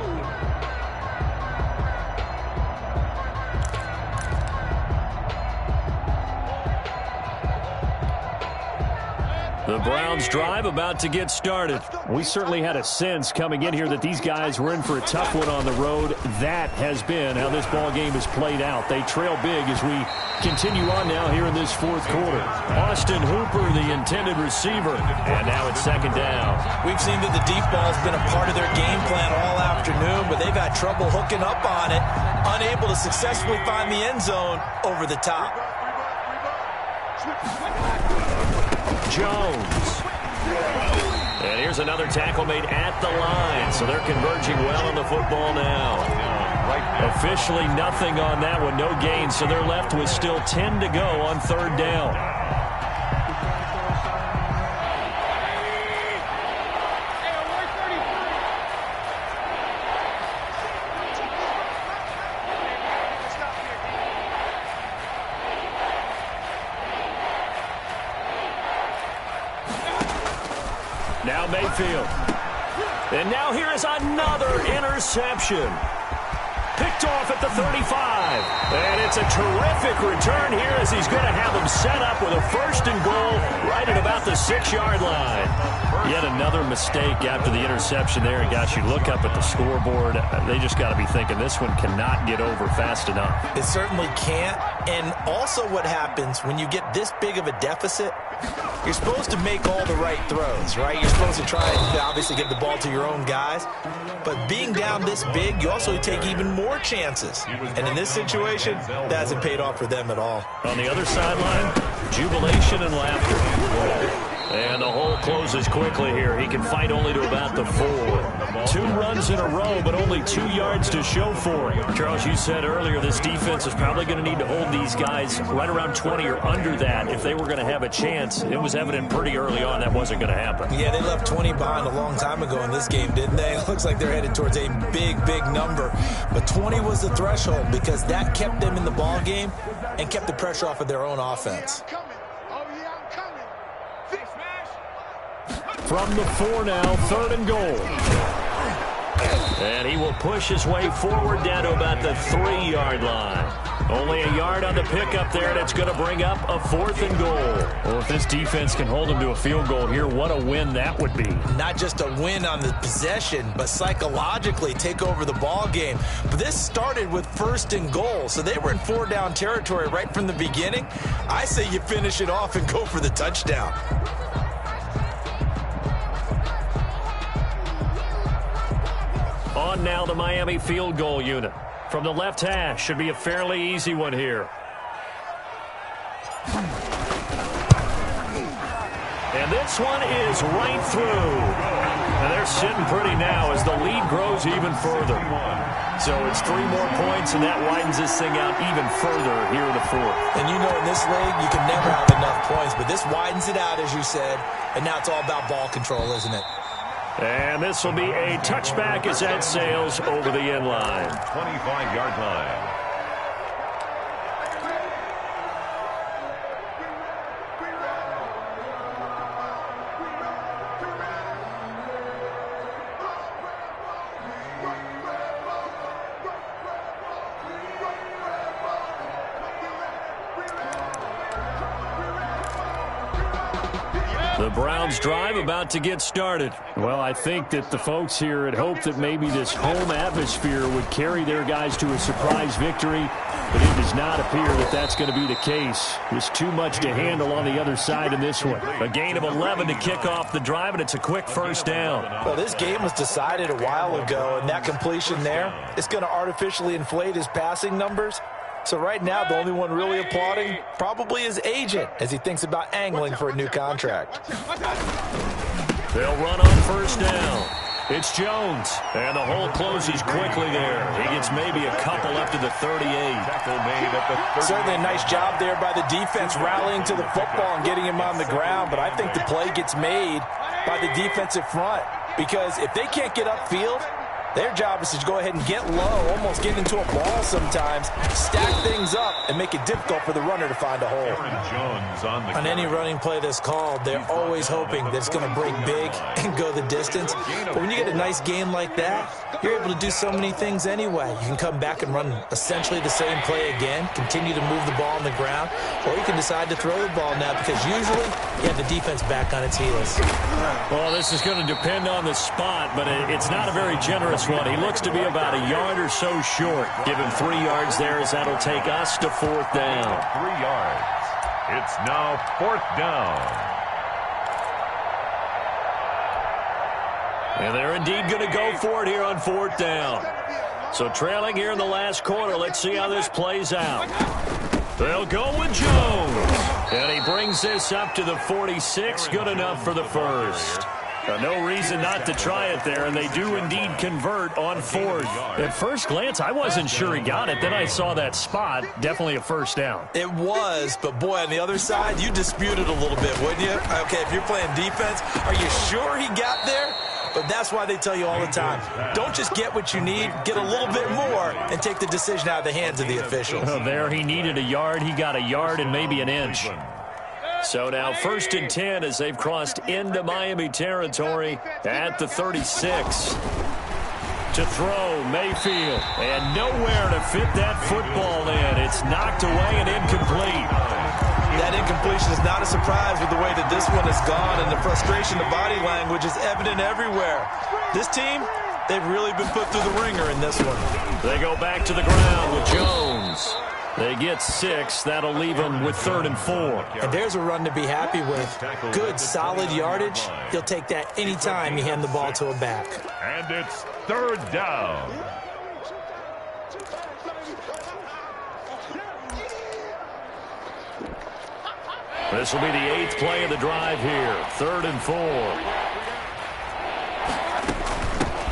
The Browns drive about to get started. We certainly had a sense coming in here that these guys were in for a tough one on the road. That has been how this ball game has played out. They trail big as we continue on now here in this fourth quarter. Austin Hooper, the intended receiver. And now it's second down. We've seen that the deep ball has been a part of their game plan all afternoon, but they've had trouble hooking up on it, unable to successfully find the end zone over the top. Jones. And here's another tackle made at the line. So they're converging well on the football now. Officially nothing on that one. No gain. So they're left with still 10 to go on third down. Now Mayfield. And now here is another interception. Picked off at the 35. And it's a terrific return here as he's going to have them set up with a first and goal right at about the 6-yard line. Yet another mistake after the interception there. And gosh, you look up at the scoreboard, they just got to be thinking this one cannot get over fast enough. It certainly can't. And also what happens when you get this big of a deficit, you're supposed to make all the right throws, right? You're supposed to try and obviously get the ball to your own guys. But being down this big, you also take even more chances. And in this situation, that hasn't paid off for them at all. On the other sideline, jubilation and laughter. And the hole closes quickly here. He can fight only to about the 4. 2 runs in a row, but only 2 yards to show for it. Charles, you said earlier this defense is probably going to need to hold these guys right around 20 or under that if they were going to have a chance. It was evident pretty early on that wasn't going to happen. Yeah, they left 20 behind a long time ago in this game, didn't they? It looks like they're headed towards a big, big number. But 20 was the threshold because that kept them in the ball game and kept the pressure off of their own offense. From the 4 now, third and goal. And he will push his way forward down to about the 3-yard line. Only a yard on the pickup there, and it's going to bring up a 4th and goal. Well, if this defense can hold him to a field goal here, what a win that would be. Not just a win on the possession, but psychologically take over the ball game. But this started with 1st and goal, so they were in 4-down territory right from the beginning. I say you finish it off and go for the touchdown. On now the Miami field goal unit. From the left hash, should be a fairly easy one here. And this one is right through. And they're sitting pretty now as the lead grows even further. So it's 3 more points, and that widens this thing out even further here in the 4th. And you know in this league, you can never have enough points, but this widens it out, as you said, and now it's all about ball control, isn't it? And this will be a touchback as that sails over the end line. 25-yard line. The Browns drive about to get started. Well, I think that the folks here had hoped that maybe this home atmosphere would carry their guys to a surprise victory, but it does not appear that that's going to be the case. There's too much to handle on the other side in this one. A gain of 11 to kick off the drive, and it's a quick first down. Well, this game was decided a while ago, and that completion there is going to artificially inflate his passing numbers. So right now, the only one really applauding probably his agent as he thinks about angling for a new contract. They'll run on first down. It's Jones, and the hole closes quickly there. He gets maybe a couple up to the 38. Certainly a nice job there by the defense rallying to the football and getting him on the ground, but I think the play gets made by the defensive front because if they can't get upfield, Their job is to go ahead and get low, almost get into a ball sometimes, stack things up, and make it difficult for the runner to find a hole. On any running play that's called, they're always hoping that it's going to break big and go the distance. But when you get a nice game like that, you're able to do so many things anyway. You can come back and run essentially the same play again, continue to move the ball on the ground, or you can decide to throw the ball now because usually you have the defense back on its heels. Well, this is going to depend on the spot, but it's not a very generous one. He looks to be about a yard or so short. Give him 3 yards there as that'll take us to 4th down. 3 yards. It's now 4th down. And they're indeed going to go for it here on 4th down. So trailing here in the last quarter. Let's see how this plays out. They'll go with Jones. And he brings this up to the 46. Good enough for the first. No reason not to try it there, and they do indeed convert on 4th. At first glance, I wasn't sure he got it. Then I saw that spot. Definitely a first down. It was, but boy, on the other side, you dispute it a little bit, wouldn't you? Okay, if you're playing defense, are you sure he got there? But that's why they tell you all the time, don't just get what you need, get a little bit more, and take the decision out of the hands of the officials. Oh, there he needed a yard. He got a yard and maybe an inch. So now 1st and 10 as they've crossed into Miami territory at the 36. To throw, Mayfield, and nowhere to fit that football in. It's knocked away and incomplete. That incompletion is not a surprise with the way that this one has gone, and the frustration, the body language is evident everywhere. This team, they've really been put through the ringer in this one. They go back to the ground with Jones. They get 6. That'll leave them with 3rd and 4. And there's a run to be happy with. Good, solid yardage. He'll take that any time you hand the ball to a back. And it's 3rd down. This will be the 8th play of the drive here. 3rd and 4.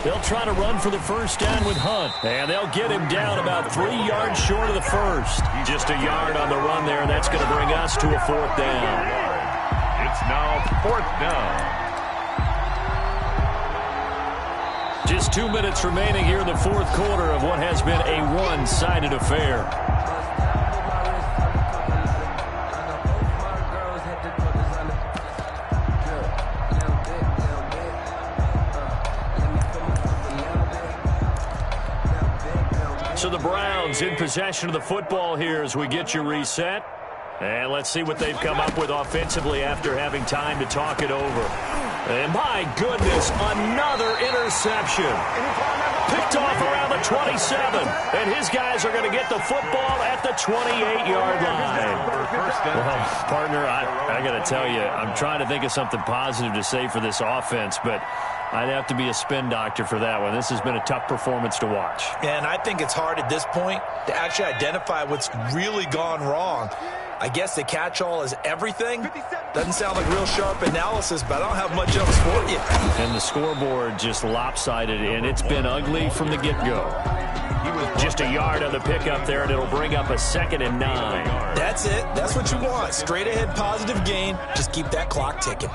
They'll try to run for the first down with Hunt. And they'll get him down about 3 yards short of the first. Just a yard on the run there, and that's going to bring us to a 4th down. It's now 4th down. Just 2 minutes remaining here in the 4th quarter of what has been a one-sided affair. So the Browns in possession of the football here as we get you reset. And let's see what they've come up with offensively after having time to talk it over. And my goodness, another interception. Picked off around the 27. And his guys are going to get the football at the 28-yard line. Well, partner, I got to tell you, I'm trying to think of something positive to say for this offense, but I'd have to be a spin doctor for that one. This has been a tough performance to watch. And I think it's hard at this point to actually identify what's really gone wrong. I guess the catch-all is everything. Doesn't sound like real sharp analysis, but I don't have much else for you. And the scoreboard just lopsided, and it's been ugly from the get-go. Just a yard on the pickup there, and it'll bring up a 2nd and 9. That's it. That's what you want. Straight ahead positive gain. Just keep that clock ticking.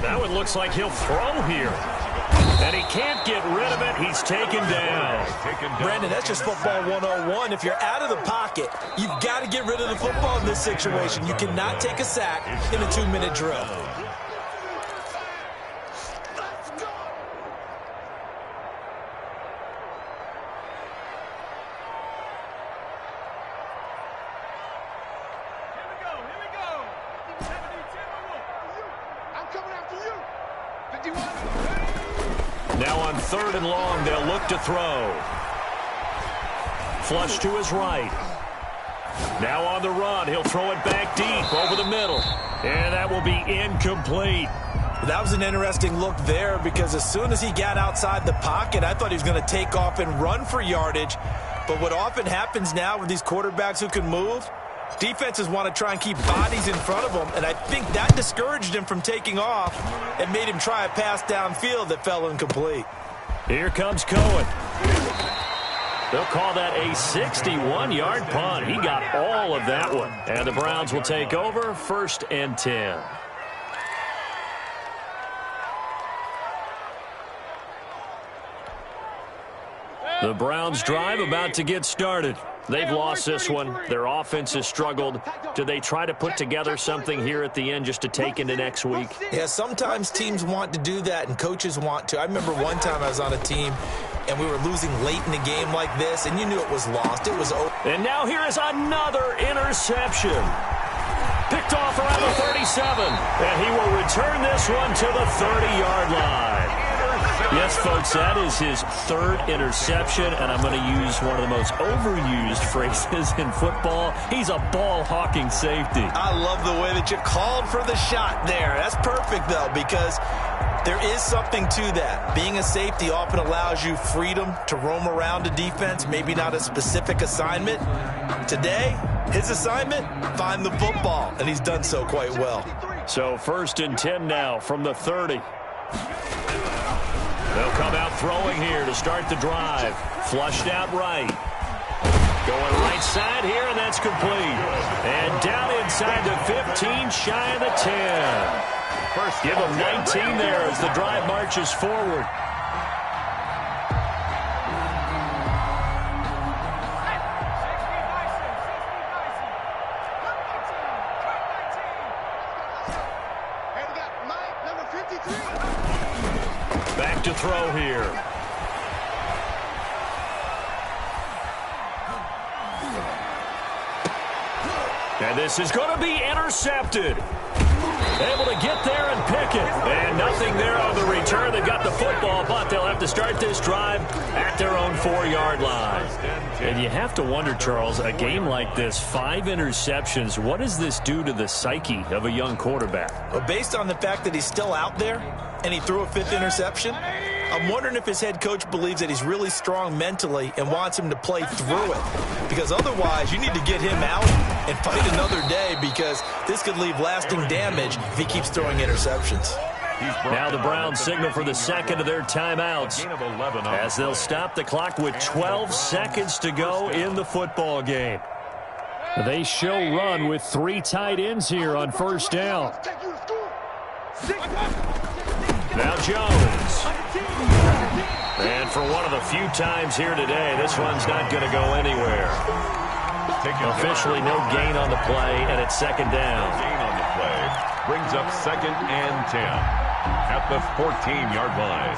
Now it looks like he'll throw here. And he can't get rid of it. He's taken down. Brandon, that's just football 101. If you're out of the pocket, you've got to get rid of the football in this situation. You cannot take a sack in a 2-minute drill. Now on 3rd and long, they'll look to throw. Flush to his right. Now on the run, he'll throw it back deep over the middle. And that will be incomplete. That was an interesting look there because as soon as he got outside the pocket, I thought he was going to take off and run for yardage. But what often happens now with these quarterbacks who can move, defenses want to try and keep bodies in front of them, and I think that discouraged him from taking off and made him try a pass downfield that fell incomplete. Here comes Cohen. They'll call that a 61-yard punt. He got all of that one. And the Browns will take over 1st and 10. The Browns drive about to get started. They've lost this one. Their offense has struggled. Do they try to put together something here at the end just to take into next week? Yeah, sometimes teams want to do that and coaches want to. I remember one time I was on a team and we were losing late in a game like this, and you knew it was lost. It was over. And now here is another interception. Picked off around the 37, and he will return this one to the 30-yard line. Yes, folks, that is his third interception, and I'm going to use one of the most overused phrases in football. He's a ball-hawking safety. I love the way that you called for the shot there. That's perfect, though, because there is something to that. Being a safety often allows you freedom to roam around a defense, maybe not a specific assignment. Today, his assignment, find the football, and he's done so quite well. So 1st and 10 now from the 30. They'll come out throwing here to start the drive. Flushed out right. Going right side here, and that's complete. And down inside the 15, shy of the 10. First, give them 19 there as the drive marches forward. Back to throw here. And this is going to be intercepted. Able to get there and pick it. And nothing there on the return. They got the football, but they'll have to start this drive at their own 4-yard line. And you have to wonder, Charles, a game like this, 5 interceptions, what does this do to the psyche of a young quarterback? Well, based on the fact that he's still out there and he threw a 5th interception, I'm wondering if his head coach believes that he's really strong mentally and wants him to play through it. Because otherwise, you need to get him out and fight another day, because this could leave lasting damage if he keeps throwing interceptions. Now the Browns signal for the second of their timeouts as they'll stop the clock with 12 seconds to go in the football game. They show run with 3 tight ends here on 1st down. Now Jones. And for one of the few times here today, this one's not going to go anywhere. Officially no gain on the play, and it's 2nd down. Gain on the play brings up 2nd and 10 at the 14-yard line.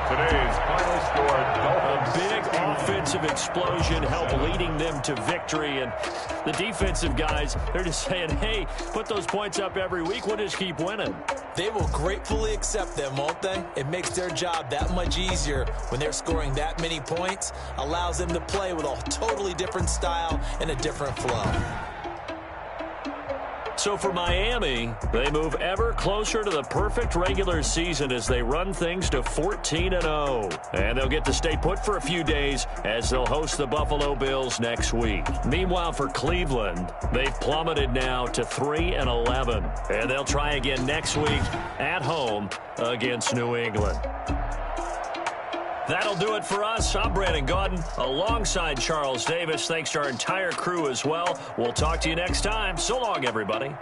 Today's final score, Dolphins. A big offensive explosion helped leading them to victory, and the defensive guys, they're just saying, hey, put those points up every week, we'll just keep winning. They will gratefully accept them, won't they? It makes their job that much easier when they're scoring that many points, allows them to play with a totally different style and a different flow. So for Miami, they move ever closer to the perfect regular season as they run things to 14-0. And they'll get to stay put for a few days as they'll host the Buffalo Bills next week. Meanwhile, for Cleveland, they've plummeted now to 3-11. And they'll try again next week at home against New England. That'll do it for us. I'm Brandon Gaudin alongside Charles Davis. Thanks to our entire crew as well. We'll talk to you next time. So long, everybody.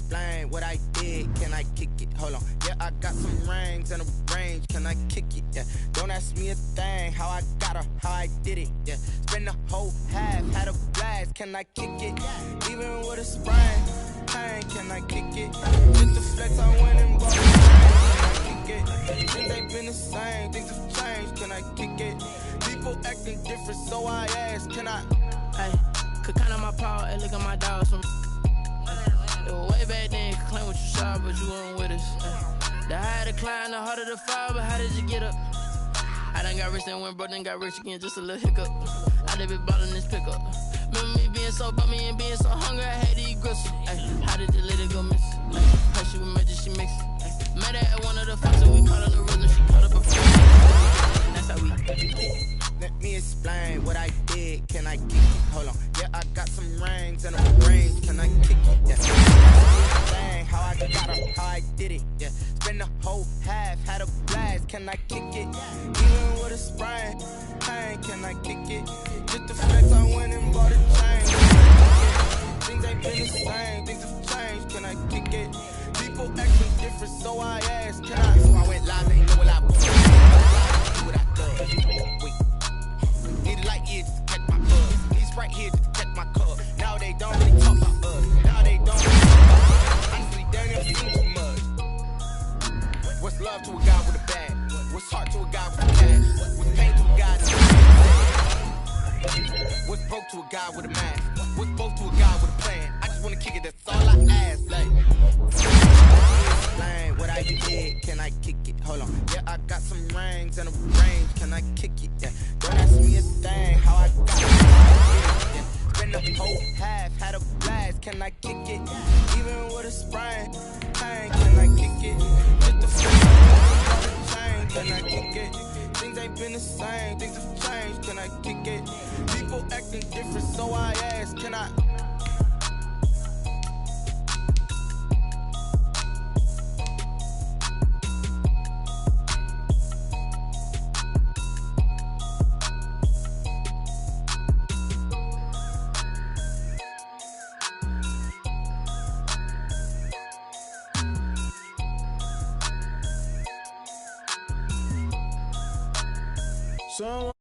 explain what I did? Can I kick it? Hold on. Yeah, I got some rings and a range. Can I kick it? Yeah. Don't ask me a thing. How I got her, how I did it. Yeah. Spend the whole half, had a blast. Can I kick it? Even with a sprain. Pain, can I kick it? Just to flex, I went and bought a chain. Can I kick it? Things ain't been the same. Things have changed. Can I kick it? People acting different, so I ask. Can I? Hey, could count on my power. Hey, look at my dogs from. It was way back then, could claim what you saw, but you weren't with us. The higher the climb, the harder the fall, but how did you get up? I done got rich and went broke, then got rich again, just a little hiccup. I done been ballin' this pickup. Remember me being so bummy and being so hungry, I had to eat gristle. Ay, how did you let it go miss? How she was magic, she mixed. Met her at one of the functions, we caught her the rhythm, she caught up a friend. That's how we. Let me explain what I did. Can I kick it? Hold on. Yeah, I got some rings and a range. Can I kick it? Yeah. Dang, how I got her, how I did it. Yeah. Spend the whole half, had a blast. Can I kick it? Even with a sprain. Pain, can I kick it? Just to flex, I went and bought a chain. Things ain't been the same. Things have changed. Can I kick it? People acting different, so I asked. Can I? So I went live, they know what I was. What I done. Wait. Need a light year just to catch my buzz. He's right here just to catch my cup. Now they don't really talk about us. Now they don't really talk about us. Honestly, they never seen too much. What's love to a guy with a bag? What's heart to a guy with a cash? What's pain to a guy that's a what's broke to a guy with a mask? What's both to a guy with a plan? I just wanna kick it, that's all I ask. Like, explain what I did. Can I kick it? Hold on. Yeah, I got some rings and a range. Can I kick it? Yeah. Don't ask me a thing. How I got it? Yeah. Spend the whole half, had a blast. Can I kick it? Even with a sprain. Pain, can I kick it? Just the chain. Can I kick it? Things ain't been the same. Things have changed. Can I kick it? People acting different, so I ask. Can I? So